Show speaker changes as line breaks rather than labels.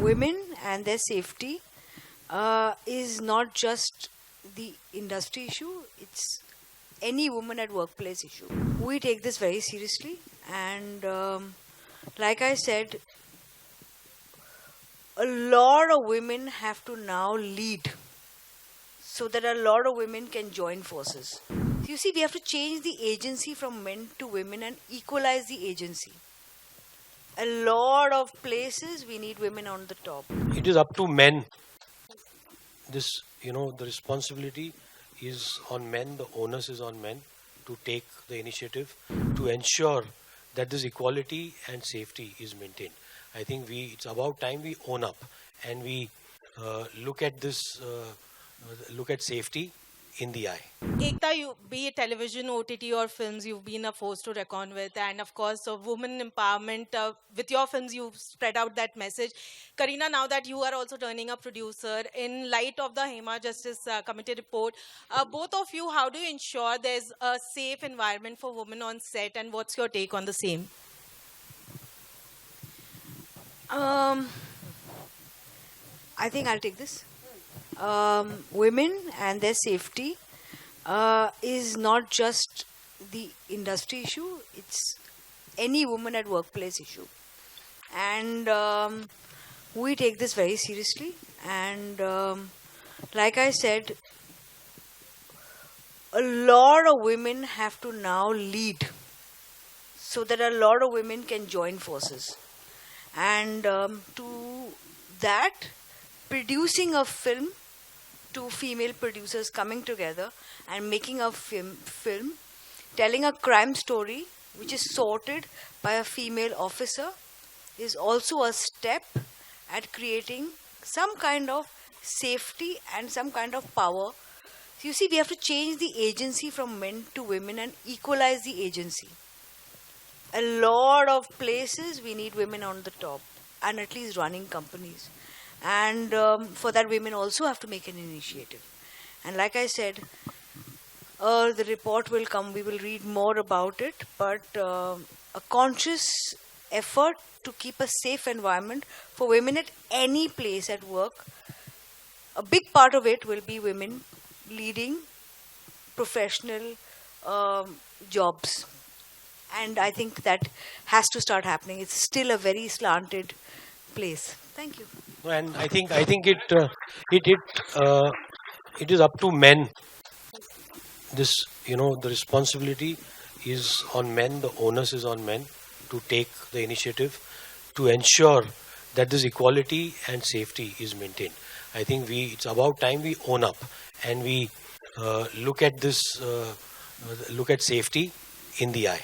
women and their safety is not just the industry issue, it's any woman at workplace issue. We take this very seriously, and like I said, a lot of women have to now lead so that a lot of women can join forces. You see, we have to change the agency from men to women and equalize the agency. A lot of places we need women on the top.
It is up to men. The responsibility is on men, the onus is on men to take the initiative to ensure that this equality and safety is maintained. I think it's about time we own up and we look at safety in the eye.
Ekta, be it television, OTT or films, you've been a force to reckon with. And of course, women empowerment, with your films, you've spread out that message. Kareena, now that you are also turning a producer, in light of the Hema Justice Committee report, both of you, how do you ensure there's a safe environment for women on set, and what's your take on the same?
I think I'll take this. Women and their safety is not just the industry issue, it's any woman at workplace issue. And we take this very seriously. And like I said, a lot of women have to now lead so that a lot of women can join forces. And to that, producing a film, two female producers coming together and making a film telling a crime story which is sorted by a female officer is also a step at creating some kind of safety and some kind of power. You see, we have to change the agency from men to women and equalize the agency. A lot of places we need women on the top and at least running companies. And for that, women also have to make an initiative. And like I said, the report will come, we will read more about it, but a conscious effort to keep a safe environment for women at any place at work. A big part of it will be women leading professional jobs. And I think that has to start happening. It's still a very slanted place. Thank you.
And I think it is up to men. The responsibility is on men, the onus is on men to take the initiative to ensure that this equality and safety is maintained. I think it's about time we own up and we look at safety in the eye.